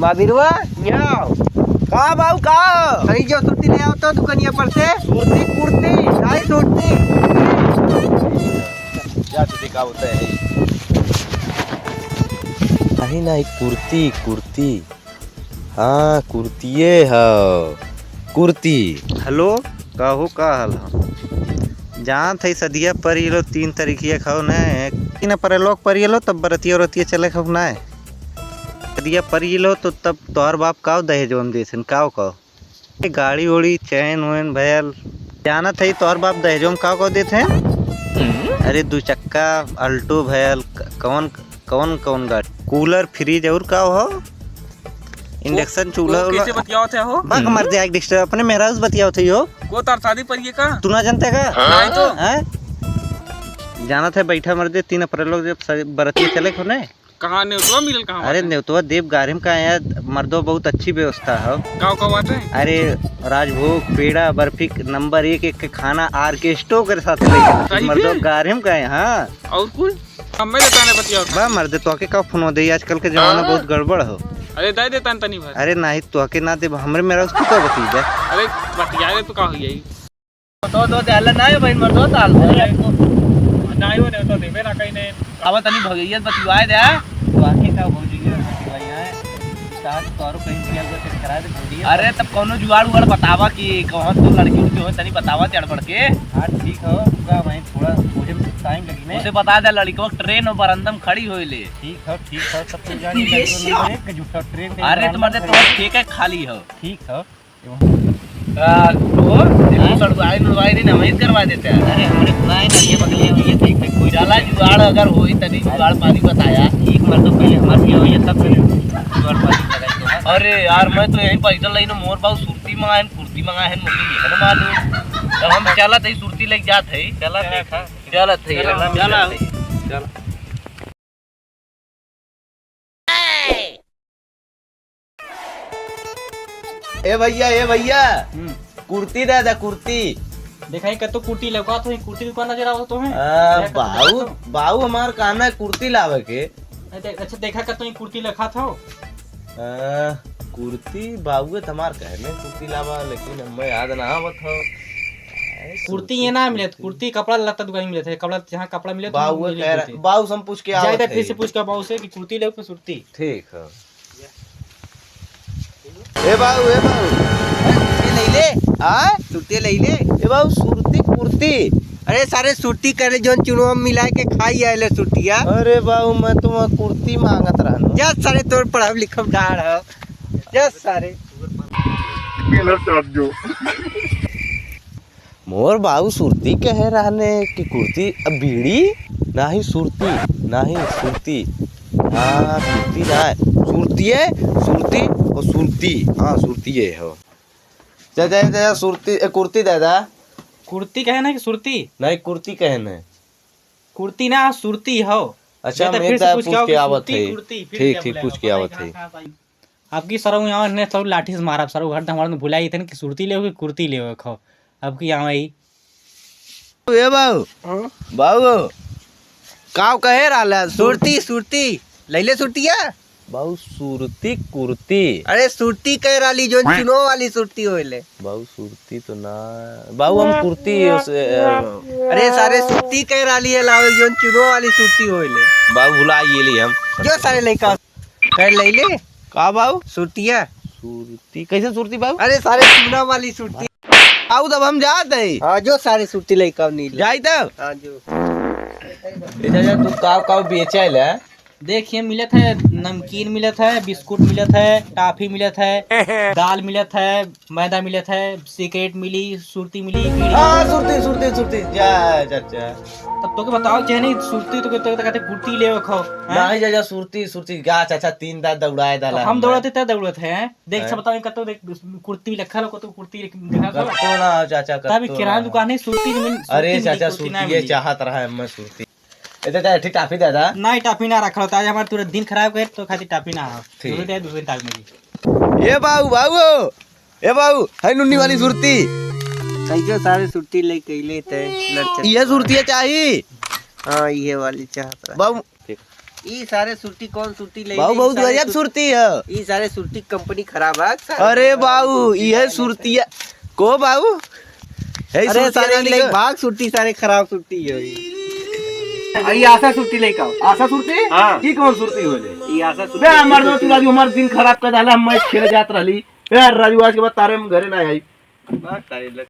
महावीरवा यहाँ का बाबू का अरे जो सुट्टी ले आओ तो दुकानिया पर से कुर्ती कुर्ती नहीं सुट्टी क्या तुझे का होता है नहीं नहीं कुर्ती कुर्ती हाँ कुर्तीये है कुर्ती। हेलो काहू का हाल है जहाँ थे सदिया पर ये लो 3 तरीके खाओ न पर लोग पर ये लो तब बरतिया रतिया चले खाओ ना सदिया पर ये लो तो तब तोहर बाप काव दहेज हम देसन काव कहो गाड़ी उड़ी चैन वैन भयल जाना था तोहर बाप दहेज हम काव देते हैं। अरे 2 चक्का अल्टो भयल कौन कौन कौन गाड़ी कूलर फ्रिज और का हो इंडक्शन चूल्हा कैसे बतियाओ थे हो बाग मर जाए डिस्टर्ब अपने मेहराज बतियाओ थे हो को तार शादी पर ये का तू ना जानते का नहीं तो हैं जाना था बैठा मर दे 3 अप्रैल लोग जब बरतिया चले खो ने कहां नेवतवा मिलल कहां अरे नेवतवा देव गारिम का है मर्दो बहुत अच्छी व्यवस्था है गांव का बात है। अरे राजभोग पेड़ा बर्फी नंबर 1 के खाना आर्केस्ट्रो के साथ ले मर्दो गारिम का है। हाँ और कुछ हमें देता ने बतियाओ बा मर्दे तो के का फोन दे आजकल के जमाना बहुत गड़बड़ हो। अरे दे देता तनी भर अरे नहीं तो के ना दे हमरे मेरा उसको तो बती दे अरे बतियाए तो का होई तो दाल नहीं भाई मर्दो दाल नहीं हो तो देबे ना कहीं ने अब तनी भगैया बतिवाए दे बाकी का हो जी स्टार्ट करो कहीं किया तो करा दे भौजिया। अरे तब कोनो जुगाड़ उगाड़ बतावा कि कहां तो लड़की उड़की हो तनी बतावा चढ़ पड़ के। हां ठीक हो पूरा भाई थोड़ा मुझे टाइम लगी ने उसे बता दे लड़की को ट्रेन और बरंदम खड़ी होइले। ठीक हो सब कुछ जानी लड़की के झूठा ट्रेन। अरे तुम मर्दे तो ठीक है खाली हो ठीक हो तो देखो सड़वाई नुड़वाई नहीं हमें करवा देते हैं। अरे हमरे खुदाई ना ये बगले में ये देख कोई डाला जुगाड़ अगर होई तनी जुगाड़ पानी बताया ठीक मर तो पहले हमारे ये होई तब पहले जुगाड़ पानी बताया। अरे यार मैं तो यहीं पैदल लाइन मोर बाबू सुरती मंगाए कुर्ती मंगाए है मुझे ये ना मालूम तब हम चलत है सुरती लेके जात है चला देखा चलत है चला ए भैया कुर्ती दे कुर्ती दिखाई कतो कुर्ती लगा तो कुर्ती दुकान नजर आवत तो है बाऊ बाऊ हमार कहना है कुर्ती लावे के। अच्छा देखा कतो कुर्ती लखा था कुर्ती बाऊ हमार कहने कुर्ती लावा लेकिन हमें याद ना आवत हो कुर्ती ये ना मिले कुर्ती कपड़ा लत्ता दुकान मिले थे कपड़ा जहाँ कपड़ा मिले बाऊ से पूछ के आवत है फिर से पूछ के बाऊ से कि कुर्ती ले सुरती ठीक है। ए बाऊ ले ले हां सुरती ले ले ए बाऊ सुरती कुर्ती अरे सारे सुरती करे जोन चुनवा मिला के खाई आले सुरतिया। अरे बाऊ मैं तुम कुर्ती मांगत रहन जा सारे तोर पढ़ाव लिखब डाड़ हो जा सारे मिलर चाट जो मोर बाऊ सुरती कह रहने कि कुर्ती अब बीड़ी नहीं सुरती हाँ सुरती ना सुरती है सुरती और सुरती हाँ सुरती है हो जा सुरती कुर्ती दादा कुर्ती कहना कि सुरती नहीं कुर्ती कहना कुर्ती ना सुरती हो। अच्छा मैं पूछ के आवत है ठीक पूछ के आवत है आपकी सरऊ यहाँ ने सब लाठी से मारा सरऊ घर हमारे में भुलाई थे कि सुरती ले कुर्ती ले खाओ आपकी यहाँ आई ए बाऊ काव कहे रहला सुरती लैले सुरतिया बाऊ सुरती कुर्ती अरे सुरती कह रही जो चुनो वाली सुरती होले बाऊ सुरती तो ना बाऊ हम कुर्ती अरे सारे सुरती कह रही है लाओ जो चुनो वाली सुरती होले बाऊ भुला ये हम जो सारे लइका कर लैले का बाऊ सुरतिया सुरती कैसे सुरती बाऊ अरे सारे चुनो वाली सुरती आऊ तब हम जात है हां जो सारे सुरती लइका नीले जाई तब हां जो जा तू काव बेचे ले देखिए मिलत है नमकीन मिलत है बिस्कुट मिलत है टॉफी मिलत है दाल मिलत है मैदा मिलत है सिगरेट मिली सुरती मिली हां सुरती जा तब तो के बताओ चाहे नहीं सुरती तो कहते कुर्ती ले खाओ नहीं जा सुरती गा चाचा 3 दांत दौड़ाए डाला हम दौड़ते थे दौड़ते हैं देख सब बताओ कतो देख कुर्ती लिखा लो कतो कुर्ती दिखा तो ना चाचा तब किराना दुकान है सुरती अरे चाचा सुरती ये चाहत रहा है मैं सुरती इधर ठीक टाफी दादा नहीं टाफी ना रखा होता है हमारा पूरा दिन खराब कर तो खाती टाफी ना हो दूसरे टाइम में ए बाऊ है नुन्नी वाली सुरती कैसे सारे सुरती ले कैले थे ये सुरती चाहिए हां ये वाली चाहत बाऊ ई सारे सुर्ती कौन सुर्ती ले बाबू बहुत गजब सुरती है। ई सारे सुर्ती कंपनी खराब है अरे बाबू ये सुरती है को बाबू हे अरे सारे सुरती ले भाग सुर्ती सारे खराब सुर्ती है ई आशा सुर्ती ले का आशा सुर्ती हां की कौन सुर्ती होले ई आशा सुर्ती बे हमर दोस्त राजू हमर दिन खराब कर डाला हम मैच खेले जात रहली यार राजू आज के बाद तारे हम घरे ना आई